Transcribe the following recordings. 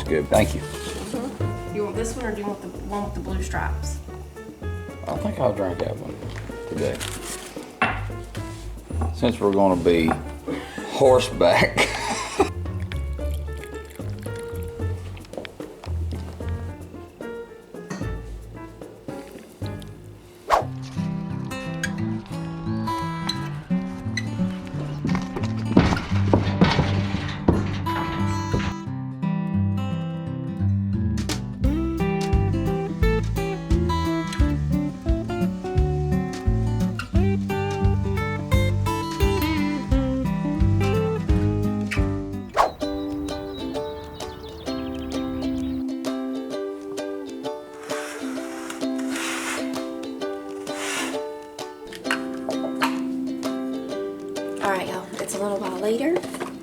That's good. Thank you. You want this one, or do you want the one with the blue stripes? I think I'll drink that one today. Since we're going to be horseback. Alright, y'all, it's a little while later.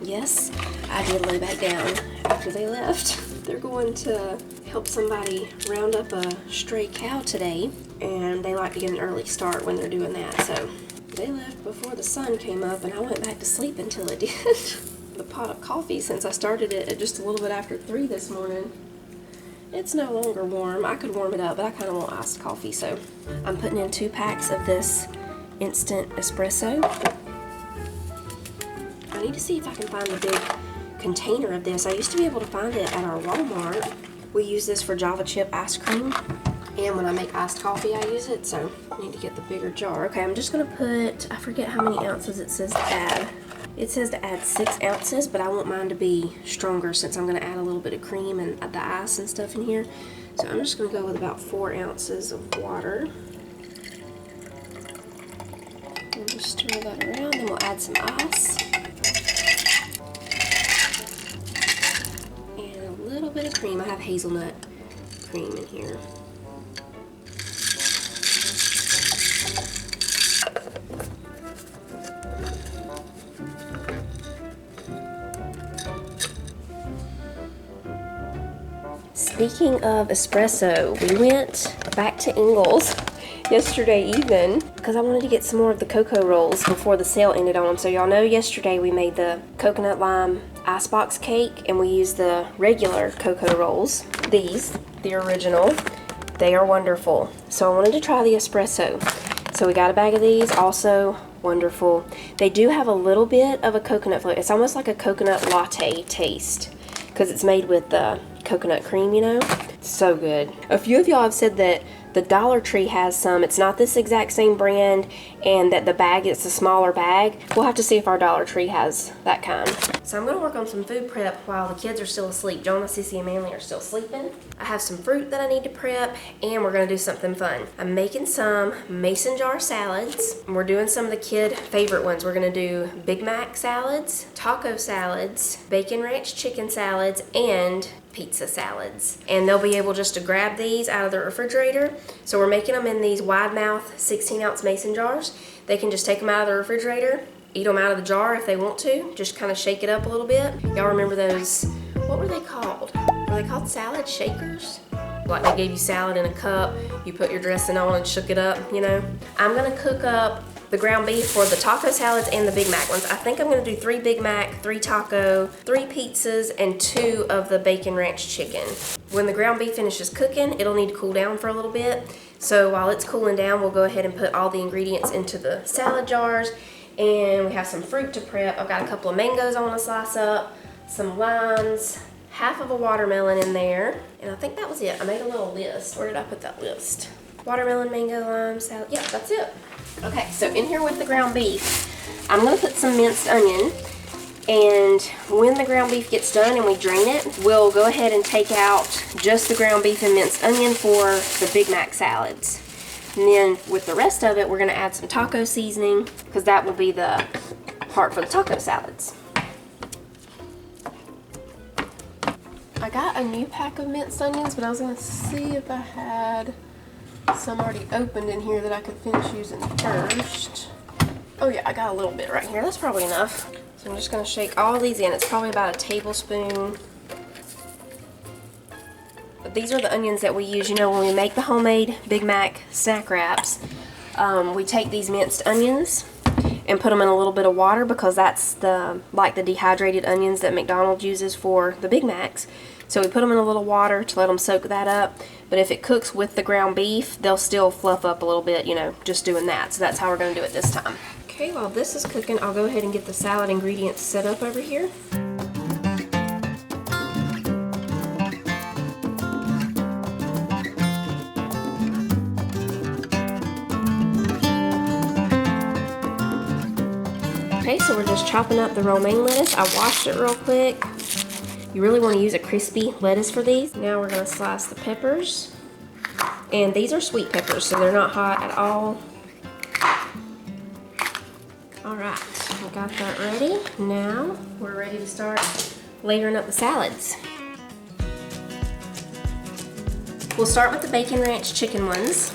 Yes, I did lay back down after they left. They're going to help somebody round up a stray cow today, and they like to get an early start when they're doing that, so they left before the sun came up, and I went back to sleep until it did. The pot of coffee, since I started it at just a little bit after 3 this morning, it's no longer warm. I could warm it up, but I kind of want iced coffee, so I'm putting in 2 packs of this instant espresso. I need to see if I can find the big container of this. I used to be able to find it at our Walmart. We use this for Java chip ice cream, and when I make iced coffee I use it, so I need to get the bigger jar. Okay, I'm just gonna put, I forget how many ounces it says to add. It says to add 6 ounces, but I want mine to be stronger since I'm gonna add a little bit of cream and the ice and stuff in here. So I'm just gonna go with about 4 ounces of water. And just stir that around, then we'll add some ice. A little bit of cream. I have hazelnut cream in here. Speaking of espresso, we went back to Ingles yesterday evening because I wanted to get some more of the cocoa rolls before the sale ended on them. So y'all know yesterday we made the coconut lime icebox cake, and we used the regular cocoa rolls. These, the original, they are wonderful. So I wanted to try the espresso. So we got a bag of these, also wonderful. They do have a little bit of a coconut flavor. It's almost like a coconut latte taste because it's made with the coconut cream, you know. It's so good. A few of y'all have said that the Dollar Tree has some. It's not this exact same brand, and that the bag is a smaller bag. We'll have to see if our Dollar Tree has that kind. So I'm gonna work on some food prep while the kids are still asleep. Jonah, Sissy, and Manly are still sleeping. I have some fruit that I need to prep, and we're gonna do something fun. I'm making some mason jar salads. We're doing some of the kid favorite ones. We're gonna do Big Mac salads, taco salads, bacon ranch chicken salads, and pizza salads. And they'll be able just to grab these out of the refrigerator. So we're making them in these wide mouth 16-ounce mason jars. They can just take them out of the refrigerator, eat them out of the jar if they want to, just kind of shake it up a little bit. Y'all remember those, what were they called? Were they called salad shakers? Like they gave you salad in a cup, you put your dressing on and shook it up, you know? I'm gonna cook up the ground beef for the taco salads and the Big Mac ones. I think I'm gonna do 3 Big Mac, 3 taco, 3 pizzas, and 2 of the bacon ranch chicken. When the ground beef finishes cooking, it'll need to cool down for a little bit. So while it's cooling down, we'll go ahead and put all the ingredients into the salad jars. And we have some fruit to prep. I've got a couple of mangoes I wanna slice up, some limes, half of a watermelon in there. And I think that was it. I made a little list. Where did I put that list? Watermelon, mango, lime, salad. Yeah, that's it. Okay, so in here with the ground beef, I'm gonna put some minced onion, and when the ground beef gets done and we drain it, we'll go ahead and take out just the ground beef and minced onion for the Big Mac salads. And then with the rest of it, we're gonna add some taco seasoning, because that will be the part for the taco salads. I got a new pack of minced onions, but I was gonna see if I had some already opened in here that I could finish using first. Oh yeah, I got a little bit right here. That's probably enough. So I'm just gonna shake all these in. It's probably about a tablespoon. But these are the onions that we use, you know, when we make the homemade Big Mac snack wraps. We take these minced onions and put them in a little bit of water, because that's like the dehydrated onions that McDonald's uses for the Big Macs. So we put them in a little water to let them soak that up. But if it cooks with the ground beef, they'll still fluff up a little bit, you know, just doing that. So that's how we're going to do it this time. Okay, while this is cooking, I'll go ahead and get the salad ingredients set up over here. Okay, so we're just chopping up the romaine lettuce. I washed it real quick. You really want to use a crispy lettuce for these. Now we're going to slice the peppers. And these are sweet peppers, so they're not hot at all. Alright, we got that ready. Now we're ready to start layering up the salads. We'll start with the bacon ranch chicken ones.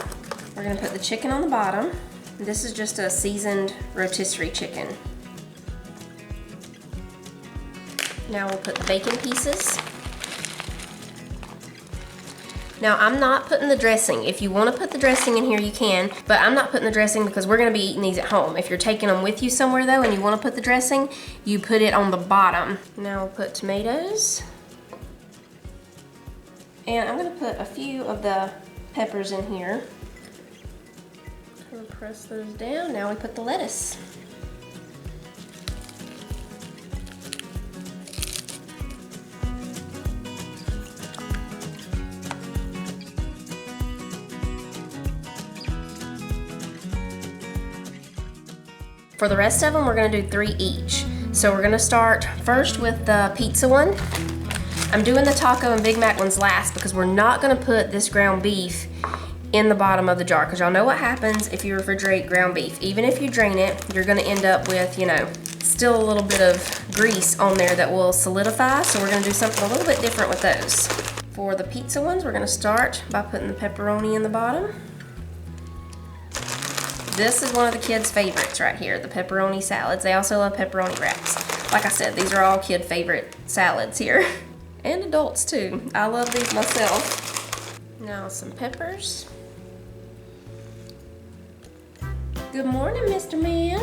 We're going to put the chicken on the bottom. This is just a seasoned rotisserie chicken. Now we'll put the bacon pieces. Now I'm not putting the dressing. If you want to put the dressing in here, you can, but I'm not putting the dressing because we're going to be eating these at home. If you're taking them with you somewhere though and you want to put the dressing, you put it on the bottom. Now we'll put tomatoes. And I'm going to put a few of the peppers in here. I'm going to press those down. Now we put the lettuce. For the rest of them, we're going to do 3 each. So we're going to start first with the pizza one. I'm doing the taco and Big Mac ones last because we're not going to put this ground beef in the bottom of the jar, because y'all know what happens if you refrigerate ground beef. Even if you drain it, you're going to end up with, you know, still a little bit of grease on there that will solidify. So we're going to do something a little bit different with those. For the pizza ones, we're going to start by putting the pepperoni in the bottom. This is one of the kids' favorites right here, the pepperoni salads. They also love pepperoni wraps. Like I said, these are all kid favorite salads here. And adults too. I love these myself. Now some peppers. Good morning, Mr. Man.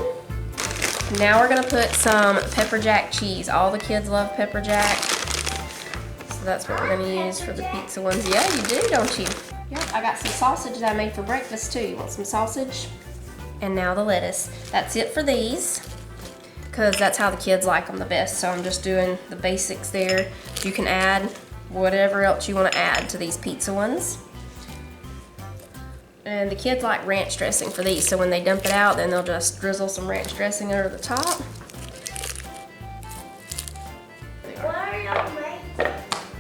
Now we're gonna put some pepper jack cheese. All the kids love pepper jack. So that's what we're gonna use for the pizza ones. Yeah, you do, don't you? Yep, I got some sausage that I made for breakfast too. You want some sausage? And now the lettuce. That's it for these, because that's how the kids like them the best. So I'm just doing the basics there. You can add whatever else you want to add to these pizza ones. And the kids like ranch dressing for these, so when they dump it out, then they'll just drizzle some ranch dressing over the top.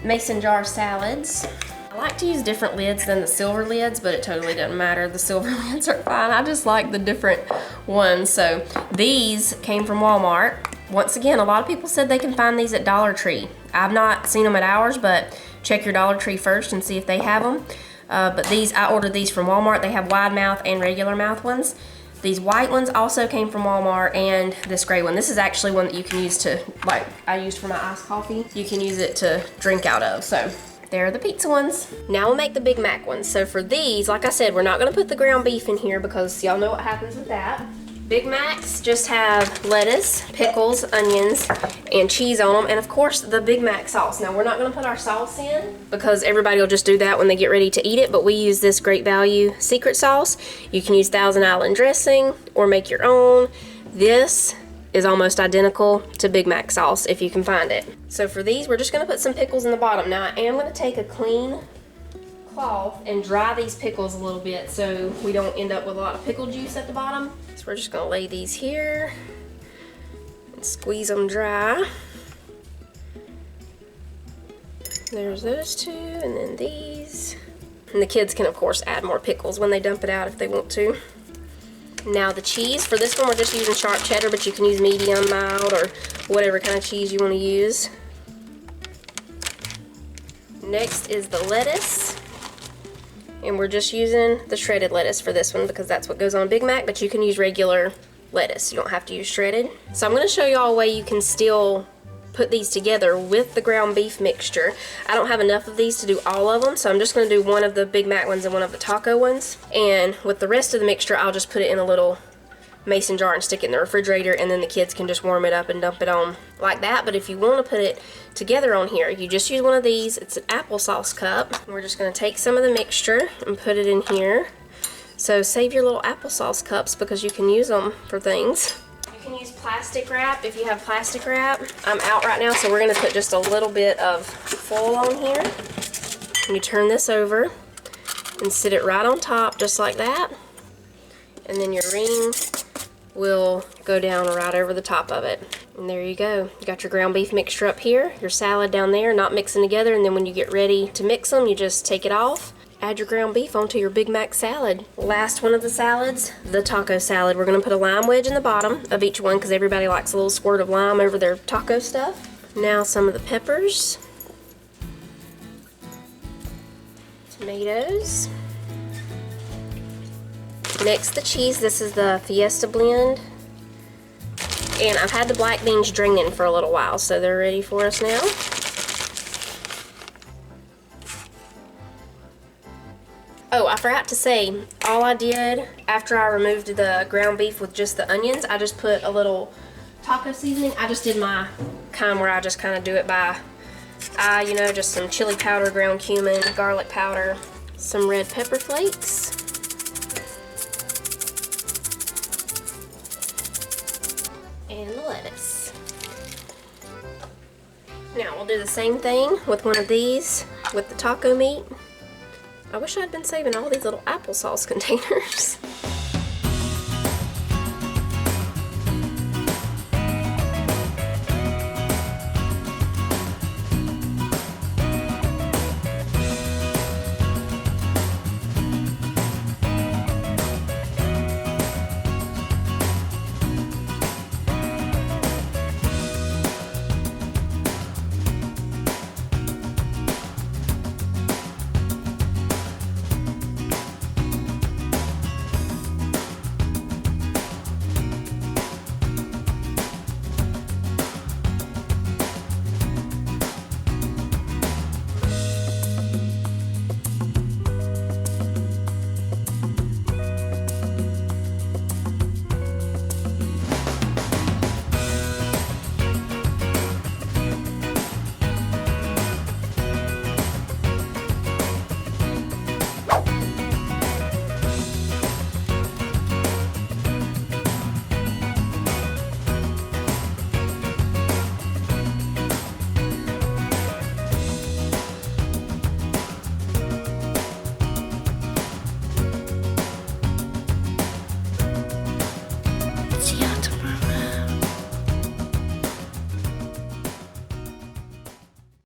Mason jar salads. I like to use different lids than the silver lids, but it totally doesn't matter. The silver lids are fine. I just like the different ones. So these came from Walmart. Once again, a lot of people said they can find these at Dollar Tree. I've not seen them at ours, but check your Dollar Tree first and see if they have them. But these, I ordered these from Walmart. They have wide mouth and regular mouth ones. These white ones also came from Walmart, and this gray one. This is actually one that you can use to, like I used for my iced coffee. You can use it to drink out of, so. There are the pizza ones. Now we'll make the Big Mac ones. So for these, like I said, we're not gonna put the ground beef in here because y'all know what happens with that. Big Macs just have lettuce, pickles, onions, and cheese on them, and of course the Big Mac sauce. Now we're not gonna put our sauce in because everybody will just do that when they get ready to eat it, but we use this Great Value secret sauce. You can use Thousand Island dressing or make your own. This is almost identical to Big Mac sauce if you can find it. So for these, we're just gonna put some pickles in the bottom. Now I am gonna take a clean cloth and dry these pickles a little bit so we don't end up with a lot of pickle juice at the bottom. So we're just gonna lay these here and squeeze them dry. There's those two, and then these. And the kids can of course add more pickles when they dump it out if they want to. Now the cheese, for this one we're just using sharp cheddar, but you can use medium, mild, or whatever kind of cheese you want to use. Next is the lettuce. And we're just using the shredded lettuce for this one because that's what goes on Big Mac, but you can use regular lettuce. You don't have to use shredded. So I'm going to show y'all a way you can still put these together with the ground beef mixture. I don't have enough of these to do all of them, so I'm just going to do one of the Big Mac ones and one of the taco ones. And with the rest of the mixture, I'll just put it in a little mason jar and stick it in the refrigerator, and then the kids can just warm it up and dump it on like that. But if you want to put it together on here, you just use one of these. It's an applesauce cup. We're just going to take some of the mixture and put it in here. So save your little applesauce cups because you can use them for things. You can use plastic wrap if you have plastic wrap. I'm out right now, so we're going to put just a little bit of foil on here. And you turn this over and sit it right on top just like that. And then your ring will go down right over the top of it. And there you go. You got your ground beef mixture up here, your salad down there, not mixing together, and then when you get ready to mix them, you just take it off, add your ground beef onto your Big Mac salad. Last one of the salads, the taco salad. We're going to put a lime wedge in the bottom of each one because everybody likes a little squirt of lime over their taco stuff. Now some of the peppers, tomatoes. Next, the cheese. This is the Fiesta blend. And I've had the black beans draining for a little while, so they're ready for us now. Oh, I forgot to say, all I did after I removed the ground beef with just the onions, I just put a little taco seasoning. I just did my kind where I just kind of do it by eye, you know, just some chili powder, ground cumin, garlic powder, some red pepper flakes. And the lettuce. Now we'll do the same thing with one of these with the taco meat. I wish I'd been saving all these little applesauce containers.